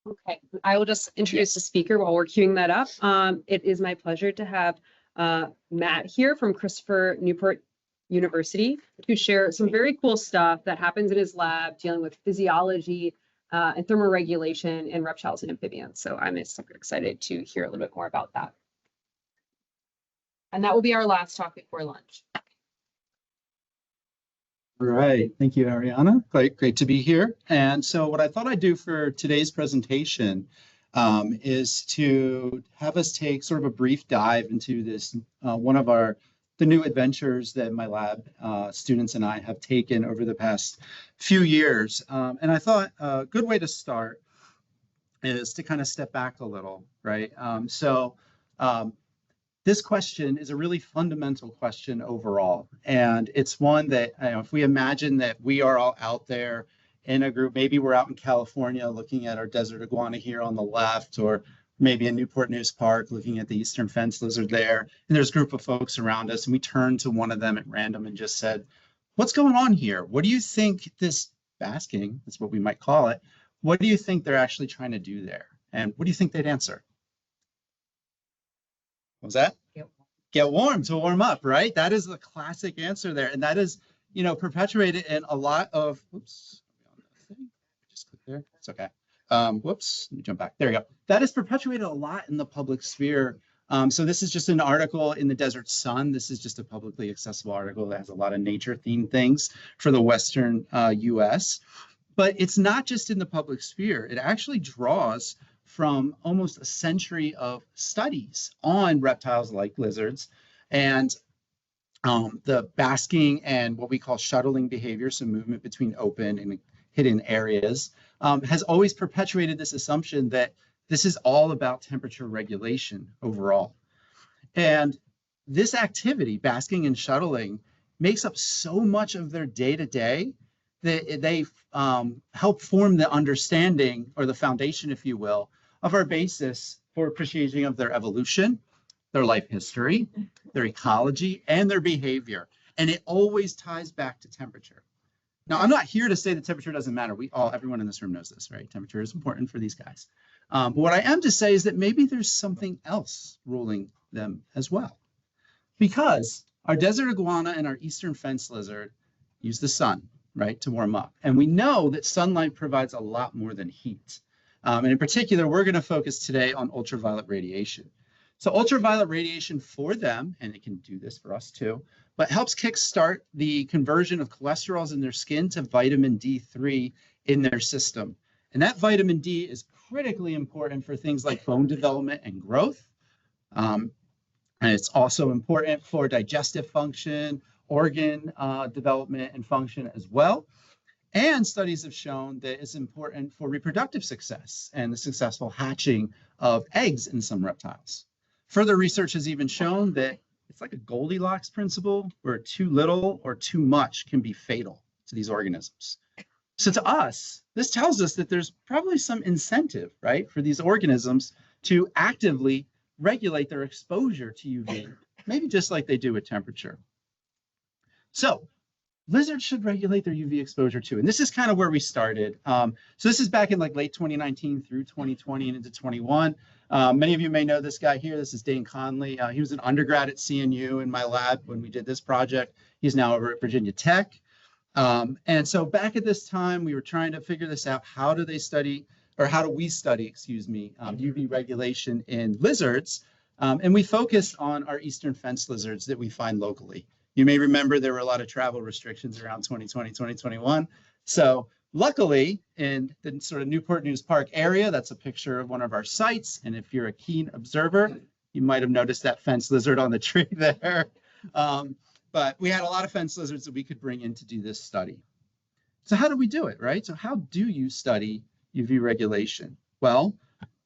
Okay, I will just introduce the speaker while we're queuing that up. It is my pleasure to have Matt here from Newport University to share some very cool stuff that happens in his lab dealing with physiology and thermoregulation in reptiles and amphibians. So I'm super excited to hear a little bit more about that. And that will be our last talk before lunch. All right, thank you, Ariana. Great to be here. And so what I thought I'd do for today's presentation is to have us take sort of a brief dive into this, one of the new adventures that my lab students and I have taken over the past few years. And I thought a good way to start is to kind of step back a little, right? This question is a really fundamental question overall. And it's one that, if we imagine that we are all out there in a group, maybe we're out in California looking at our desert iguana here on the left, or maybe in Newport News Park looking at the eastern fence lizard there, and there's a group of folks around us, and we turned to one of them at random and just said, what's going on here? What do you think this basking, that's what we might call it, what do you think they're actually trying to do there? And what do you think they'd answer? What was that? Get warm, to warm up, right? That is the classic answer there. And that is, perpetuated in a lot of, whoops, just click there, it's okay. Whoops, let me jump back, there you go. That is perpetuated a lot in the public sphere. So this is just an article in the Desert Sun. This is just a publicly accessible article that has a lot of nature-themed things for the Western US. But it's not just in the public sphere. It actually draws from almost a century of studies on reptiles like lizards and the basking and what we call shuttling behavior, so movement between open and hidden areas, has always perpetuated this assumption that this is all about temperature regulation overall. And this activity, basking and shuttling, makes up so much of their day-to-day that they help form the understanding, or the foundation, if you will, of our basis for appreciating of their evolution, their life history, their ecology, and their behavior. And it always ties back to temperature. Now, I'm not here to say that temperature doesn't matter. Everyone in this room knows this, right? Temperature is important for these guys. But what I am to say is that maybe there's something else ruling them as well. Because our desert iguana and our eastern fence lizard use the sun, right, to warm up. And we know that sunlight provides a lot more than heat. And in particular, we're going to focus today on ultraviolet radiation. So ultraviolet radiation for them, and it can do this for us too, but helps kickstart the conversion of cholesterols in their skin to vitamin D3 in their system. And that vitamin D is critically important for things like bone development and growth. And it's also important for digestive function, organ development and function as well. And studies have shown that it's important for reproductive success and the successful hatching of eggs in some reptiles. Further research has even shown that it's like a Goldilocks principle, where too little or too much can be fatal to these organisms. So to us, this tells us that there's probably some incentive, right, for these organisms to actively regulate their exposure to UV, maybe just like they do with temperature. So lizards should regulate their UV exposure too. And this is kind of where we started. So this is back in like late 2019 through 2020 and into 21. Many of you may know this guy here. This is Dane Conley. He was an undergrad at CNU in my lab when we did this project. He's now over at Virginia Tech. And so back at this time, we were trying to figure this out. How do we study, UV regulation in lizards? And we focused on our eastern fence lizards that we find locally. You may remember there were a lot of travel restrictions around 2020, 2021. So luckily, in the sort of Newport News Park area, that's a picture of one of our sites. And if you're a keen observer, you might have noticed that fence lizard on the tree there. But we had a lot of fence lizards that we could bring in to do this study. So how do we do it, right? So how do you study UV regulation? Well,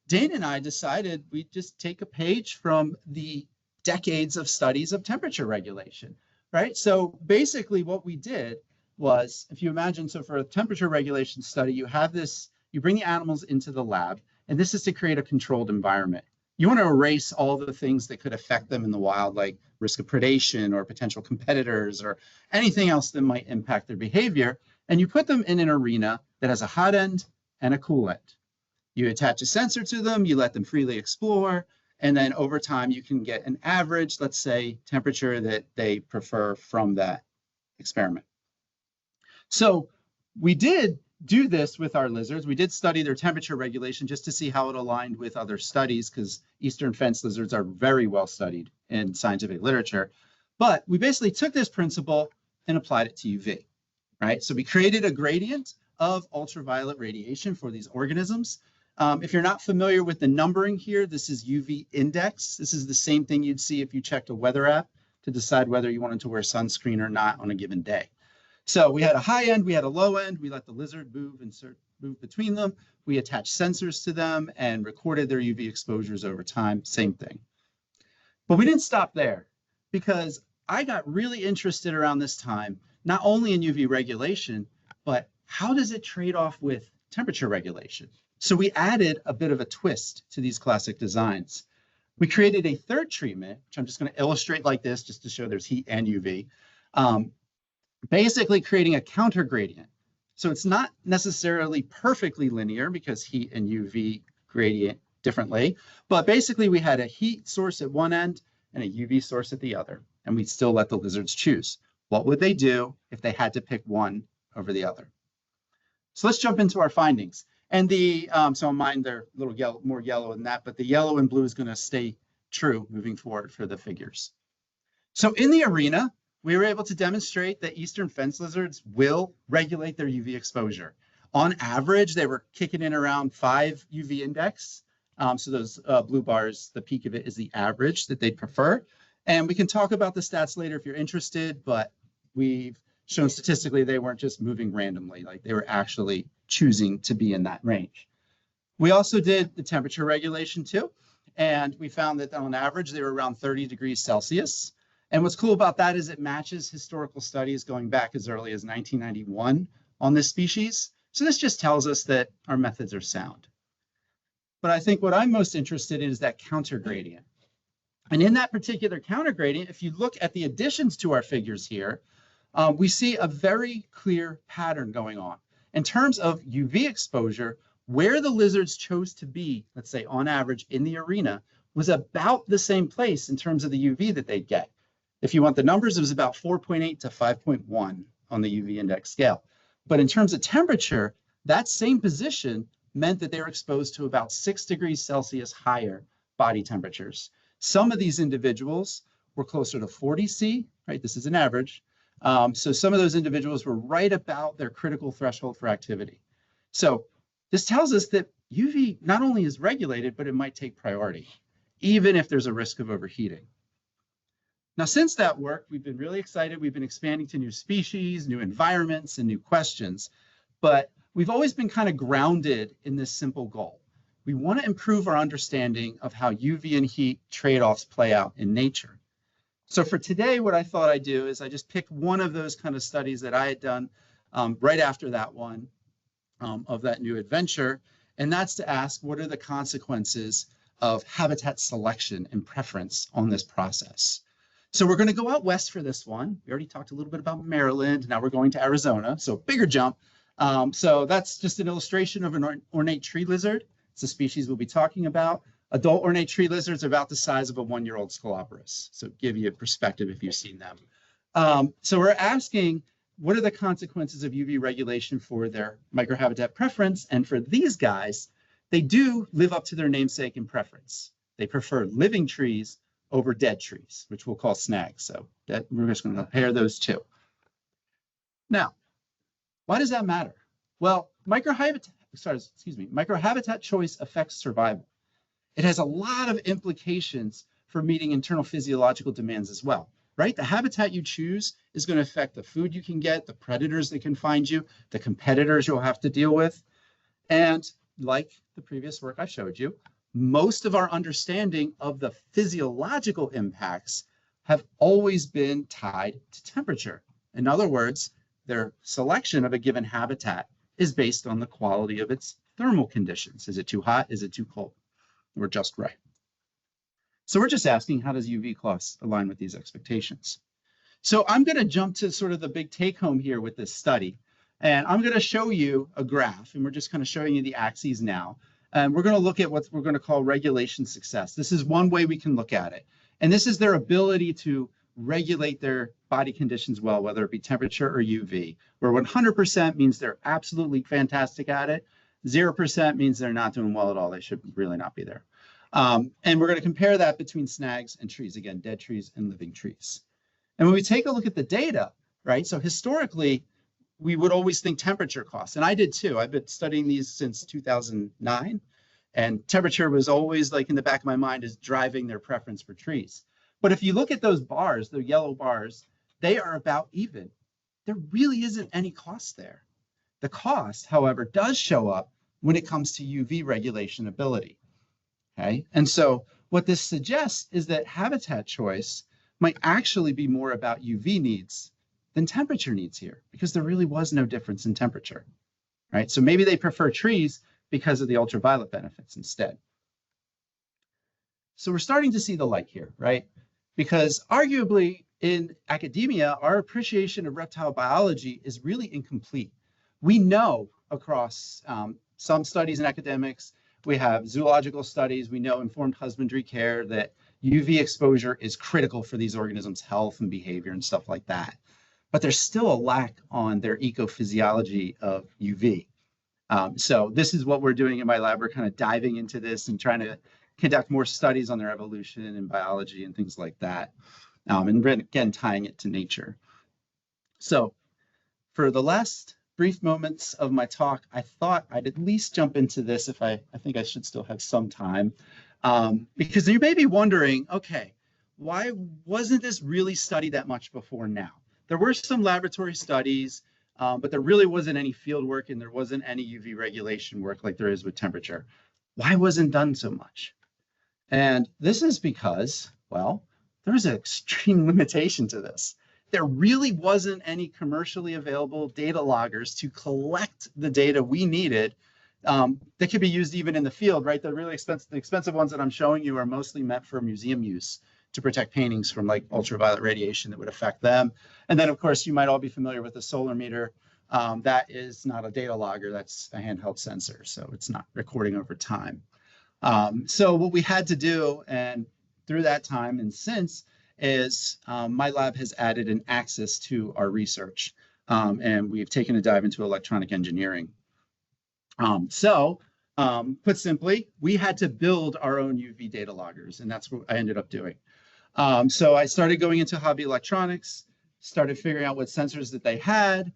Dane and I decided we'd just take a page from the decades of studies of temperature regulation. Right. So basically what we did was, if you imagine, so for a temperature regulation study, you bring the animals into the lab, and this is to create a controlled environment. You want to erase all the things that could affect them in the wild, like risk of predation or potential competitors or anything else that might impact their behavior. And you put them in an arena that has a hot end and a cool end. You attach a sensor to them, you let them freely explore, and then over time you can get an average, let's say, temperature that they prefer from that experiment. So we did do this with our lizards. We did study their temperature regulation just to see how it aligned with other studies, because eastern fence lizards are very well studied in scientific literature. But we basically took this principle and applied it to UV, right? So we created a gradient of ultraviolet radiation for these organisms. If you're not familiar with the numbering here, this is UV index. This is the same thing you'd see if you checked a weather app to decide whether you wanted to wear sunscreen or not on a given day. So we had a high end, we had a low end, we let the lizard move between them. We attached sensors to them and recorded their UV exposures over time, same thing. But we didn't stop there, because I got really interested around this time, not only in UV regulation, but how does it trade off with temperature regulation? So we added a bit of a twist to these classic designs. We created a third treatment, which I'm just going to illustrate like this, just to show there's heat and UV. Basically creating a counter gradient. So it's not necessarily perfectly linear, because heat and UV gradient differently, but basically we had a heat source at one end and a UV source at the other, and we still let the lizards choose. What would they do if they had to pick one over the other? So let's jump into our findings. And so on mine, they're a little more yellow than that, but the yellow and blue is going to stay true moving forward for the figures. So in the arena, we were able to demonstrate that eastern fence lizards will regulate their UV exposure. On average, they were kicking in around 5 UV index. So those blue bars, the peak of it is the average that they'd prefer. And we can talk about the stats later if you're interested, but we've shown statistically they weren't just moving randomly, like they were actually choosing to be in that range. We also did the temperature regulation too, and we found that on average they were around 30 degrees Celsius. And what's cool about that is it matches historical studies going back as early as 1991 on this species. So this just tells us that our methods are sound. But I think what I'm most interested in is that counter gradient. And in that particular counter gradient, if you look at the additions to our figures here, we see a very clear pattern going on. In terms of UV exposure, where the lizards chose to be, let's say on average in the arena, was about the same place in terms of the UV that they'd get. If you want the numbers, it was about 4.8 to 5.1 on the UV index scale. But in terms of temperature, that same position meant that they were exposed to about 6 degrees Celsius higher body temperatures. Some of these individuals were closer to 40 C, right? This is an average. So some of those individuals were right about their critical threshold for activity. So this tells us that UV not only is regulated, but it might take priority, even if there's a risk of overheating. Now, since that work, we've been really excited. We've been expanding to new species, new environments, and new questions. But we've always been kind of grounded in this simple goal. We want to improve our understanding of how UV and heat trade-offs play out in nature. So for today, what I thought I'd do is I just picked one of those kind of studies that I had done right after that one of that new adventure. And that's to ask, what are the consequences of habitat selection and preference on this process? So we're going to go out west for this one. We already talked a little bit about Maryland. Now we're going to Arizona, so bigger jump. So that's just an illustration of an ornate tree lizard. It's a species we'll be talking about. Adult ornate tree lizards are about the size of a 1-year-old Scalopris. So give you a perspective if you've seen them. So we're asking, what are the consequences of UV regulation for their microhabitat preference? And for these guys, they do live up to their namesake and preference. They prefer living trees over dead trees, which we'll call snags. So we're just going to compare those two. Now, why does that matter? Well, microhabitat choice affects survival. It has a lot of implications for meeting internal physiological demands as well, right? The habitat you choose is going to affect the food you can get, the predators that can find you, the competitors you'll have to deal with. And like the previous work I showed you, most of our understanding of the physiological impacts have always been tied to temperature. In other words, their selection of a given habitat is based on the quality of its thermal conditions. Is it too hot? Is it too cold? We're just right. So we're just asking, how does UV class align with these expectations? So I'm going to jump to sort of the big take home here with this study. And I'm going to show you a graph, and we're just kind of showing you the axes now. And we're going to look at what we're going to call regulation success. This is one way we can look at it. And this is their ability to regulate their body conditions well, whether it be temperature or UV, where 100% means they're absolutely fantastic at it. 0% means they're not doing well at all. They should really not be there. And we're going to compare that between snags and trees, again, dead trees and living trees. And when we take a look at the data, right, so historically, we would always think temperature costs, and I did too. I've been studying these since 2009, and temperature was always like in the back of my mind as driving their preference for trees. But if you look at those bars, the yellow bars, they are about even. There really isn't any cost there. The cost, however, does show up when it comes to UV regulation ability. Okay, and so what this suggests is that habitat choice might actually be more about UV needs than temperature needs here, because there really was no difference in temperature, right? So maybe they prefer trees because of the ultraviolet benefits instead. So we're starting to see the light here, right? Because arguably in academia, our appreciation of reptile biology is really incomplete. We know across some studies in academics, we have zoological studies, we know informed husbandry care, that UV exposure is critical for these organisms' health and behavior and stuff like that. But there's still a lack on their ecophysiology of UV. So this is what we're doing in my lab. We're kind of diving into this and trying to conduct more studies on their evolution and biology and things like that. And again, tying it to nature. So for the last brief moments of my talk, I thought I'd at least jump into this if I think I should still have some time. Because you may be wondering, okay, why wasn't this really studied that much before now? There were some laboratory studies, but there really wasn't any field work and there wasn't any UV regulation work like there is with temperature. Why wasn't done so much? And this is because, well, there's an extreme limitation to this. There really wasn't any commercially available data loggers to collect the data we needed that could be used even in the field, right? The really expensive ones that I'm showing you are mostly meant for museum use to protect paintings from like ultraviolet radiation that would affect them. And then of course, you might all be familiar with the solar meter. That is not a data logger, that's a handheld sensor. So it's not recording over time. So what we had to do, and through that time and since, is my lab has added an axis to our research. And we've taken a dive into electronic engineering. Put simply, we had to build our own UV data loggers, and that's what I ended up doing. So I started going into hobby electronics, started figuring out what sensors that they had,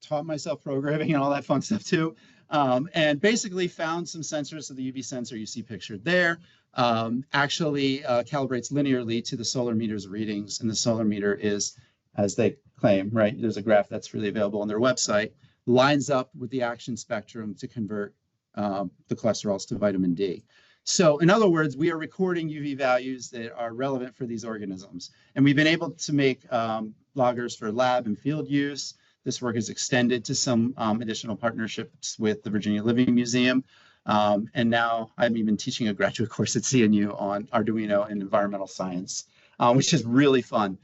taught myself programming and all that fun stuff too, and basically found some sensors. So the UV sensor you see pictured there actually calibrates linearly to the solar meter's readings, and the solar meter is, as they claim, right, there's a graph that's freely available on their website, lines up with the action spectrum to convert the cholesterols to vitamin D. So in other words, we are recording UV values that are relevant for these organisms. And we've been able to make loggers for lab and field use. This work is extended to some additional partnerships with the Virginia Living Museum. And now I'm even teaching a graduate course at CNU on Arduino and environmental science, which is really fun.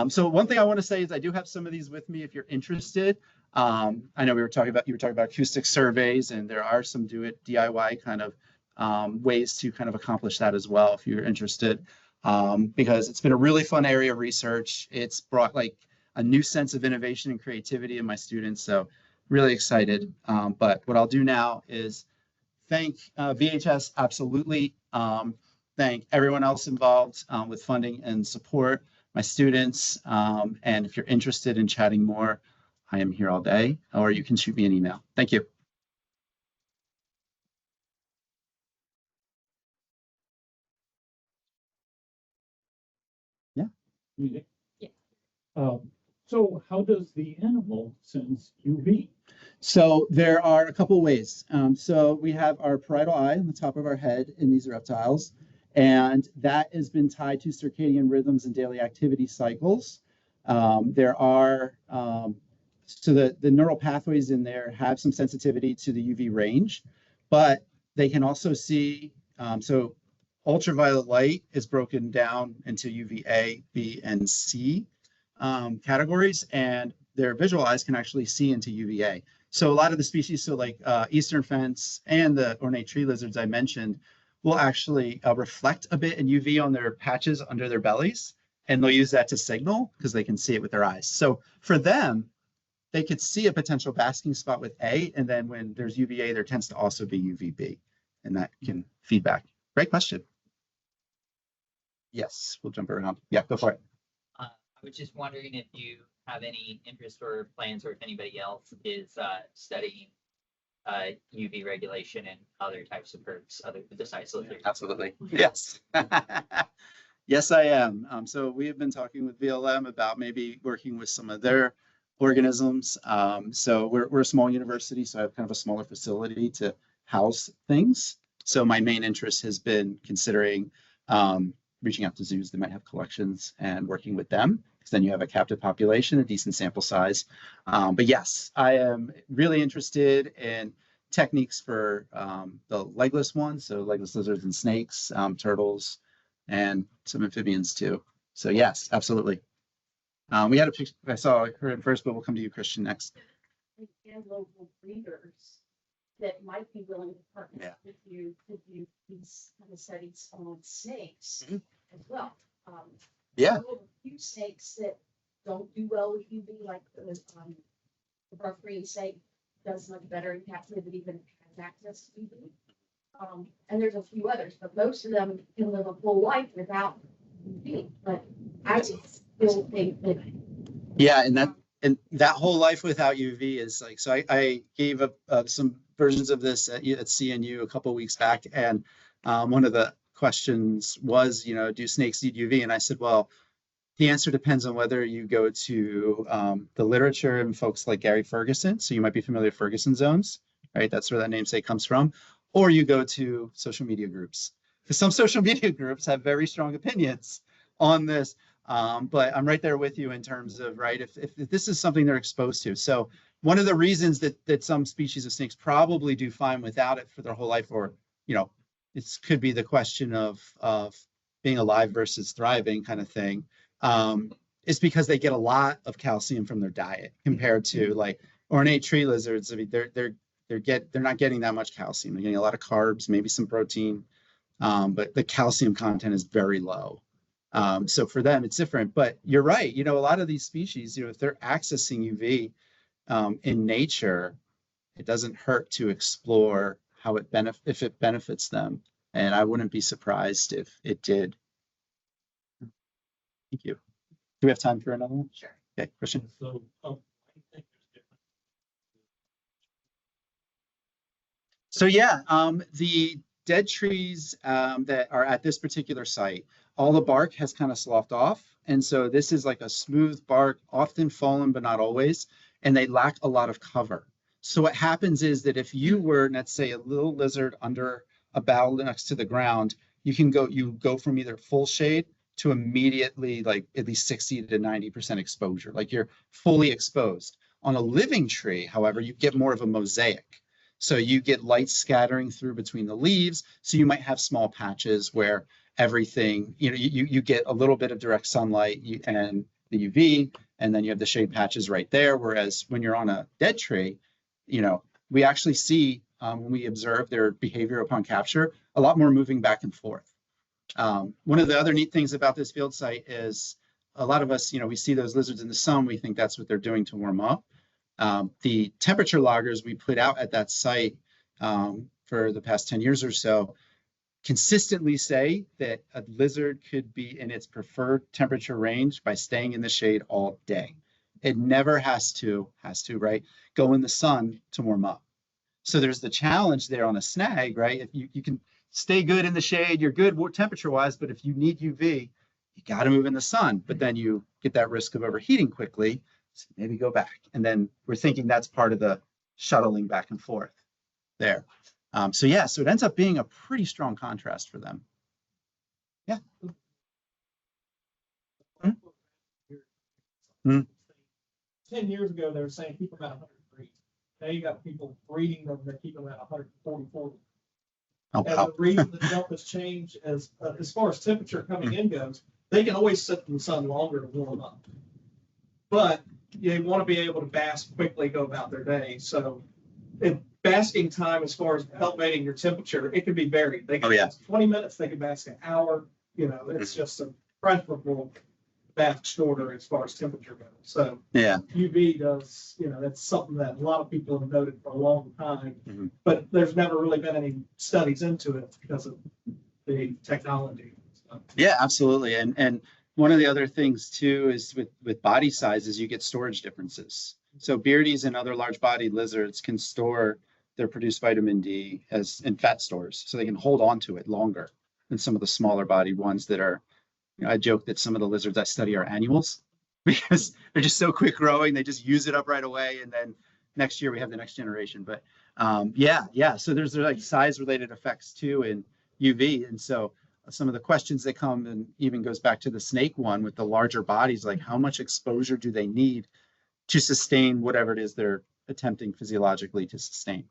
So one thing I want to say is I do have some of these with me if you're interested. I know you were talking about acoustic surveys, and there are some DIY kind of ways to kind of accomplish that as well if you're interested, because it's been a really fun area of research. It's brought like a new sense of innovation and creativity in my students, so really excited. But what I'll do now is thank VHS, absolutely. Thank everyone else involved with funding and support, my students, and if you're interested in chatting more, I am here all day, or you can shoot me an email. Thank you. Yeah. Yeah. So how does the animal sense UV? So there are a couple ways. So we have our parietal eye on the top of our head in these reptiles, and that has been tied to circadian rhythms and daily activity cycles. There are, so the neural pathways in there have some sensitivity to the UV range, but they can also see, so ultraviolet light is broken down into UVA, B, and C categories, and their visual eyes can actually see into UVA. So a lot of the species, so like eastern fence and the ornate tree lizards I mentioned, will actually reflect a bit in UV on their patches under their bellies, and they'll use that to signal because they can see it with their eyes. So for them, they could see a potential basking spot with A, and then when there's UVA, there tends to also be UVB, and that can feedback. Great question. Yes, we'll jump around. Yeah, go for it. I was just wondering if you have any interest or plans, or if anybody else is studying UV regulation and other types of herps, other besides lizards. Absolutely. Yes. Yes, I am. So we have been talking with VLM about maybe working with some of their organisms. So we're a small university, so I have kind of a smaller facility to house things. So my main interest has been considering reaching out to zoos that might have collections and working with them, because then you have a captive population, a decent sample size. But yes, I am really interested in techniques for the legless ones, so legless lizards and snakes, turtles, and some amphibians too. So yes, absolutely. We had a picture, I saw her at first, but we'll come to you, Christian, next. And local breeders that might be willing to partner with you to do these kind of studies on snakes as well. Yeah. I know a few snakes that don't do well with UV, like the rough green snake does much better in captivity than has access to UV. And there's a few others, but most of them can live a full life without UV. But I still think that. Yeah, and that whole life without UV is like, so I gave some versions of this at CNU a couple of weeks back, and one of the questions was, do snakes need UV? And I said, well, the answer depends on whether you go to the literature and folks like Gary Ferguson, so you might be familiar with Ferguson zones, right? That's where that namesake comes from. Or you go to social media groups, because some social media groups have very strong opinions on this. But I'm right there with you in terms of, right, if this is something they're exposed to. So one of the reasons that some species of snakes probably do fine without it for their whole life, or, it could be the question of being alive versus thriving kind of thing, is because they get a lot of calcium from their diet compared to like ornate tree lizards. I mean, they're not getting that much calcium. They're getting a lot of carbs, maybe some protein, but the calcium content is very low. So for them, it's different. But you're right. A lot of these species, if they're accessing UV in nature, it doesn't hurt to explore how if it benefits them. And I wouldn't be surprised if it did. Thank you. Do we have time for another one? Sure. Okay, Christian. So, I think there's different. So yeah, the dead trees that are at this particular site, all the bark has kind of sloughed off. And so this is like a smooth bark, often fallen, but not always. And they lack a lot of cover. So what happens is that if you were, let's say, a little lizard under a bough next to the ground, you go from either full shade to immediately like at least 60 to 90% exposure, like you're fully exposed. On a living tree, however, you get more of a mosaic. So you get light scattering through between the leaves. So you might have small patches where everything, you get a little bit of direct sunlight and the UV, and then you have the shade patches right there. Whereas when you're on a dead tree, we actually see when we observe their behavior upon capture, a lot more moving back and forth. One of the other neat things about this field site is a lot of us, we see those lizards in the sun, we think that's what they're doing to warm up. The temperature loggers we put out at that site for the past 10 years or so consistently say that a lizard could be in its preferred temperature range by staying in the shade all day. It never has to, right, go in the sun to warm up. So there's the challenge there on a snag, right? If you can stay good in the shade, you're good temperature-wise, but if you need UV, you got to move in the sun, but then you get that risk of overheating quickly. So maybe go back. And then we're thinking that's part of the shuttling back and forth there. So it ends up being a pretty strong contrast for them. Yeah. 10 years ago, they were saying keep them at 100 degrees. Now you got people breeding them, they're keeping them at 140, 40. Oh, And wow. the reason the jump has changed as far as temperature coming in goes, they can always sit in the sun longer to warm up. But they want to be able to bask quickly, go about their day. So basking time, as far as elevating your temperature, it can be varied. They can Oh, yeah. bask 20 minutes, they can bask an hour, it's just a preferable bask shorter as far as temperature goes. So Yeah. UV does, that's something that a lot of people have noted for a long time, Mhm. but there's never really been any studies into it because of the technology. So, Yeah, absolutely. And one of the other things too is with body sizes, you get storage differences. So beardies and other large bodied lizards can store their produced vitamin D as in fat stores, so they can hold on to it longer than some of the smaller bodied ones that are, I joke that some of the lizards I study are annuals because they're just so quick growing, they just use it up right away. And then next year we have the next generation. But yeah. So there's like size related effects too in UV. And so some of the questions that come, and even goes back to the snake one with the larger bodies, like how much exposure do they need to sustain whatever it is they're attempting physiologically to sustain?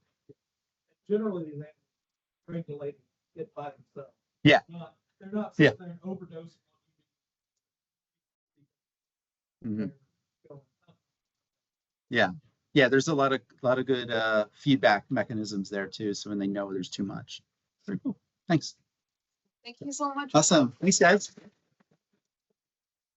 generally, they regulate it by themselves. Yeah. They're not Yeah. sitting there and overdosing. Mhm. on Yeah. There's a lot of good feedback mechanisms there too. So when they know there's too much. Very cool. Thanks. Thank you so much. Awesome. Thanks, guys.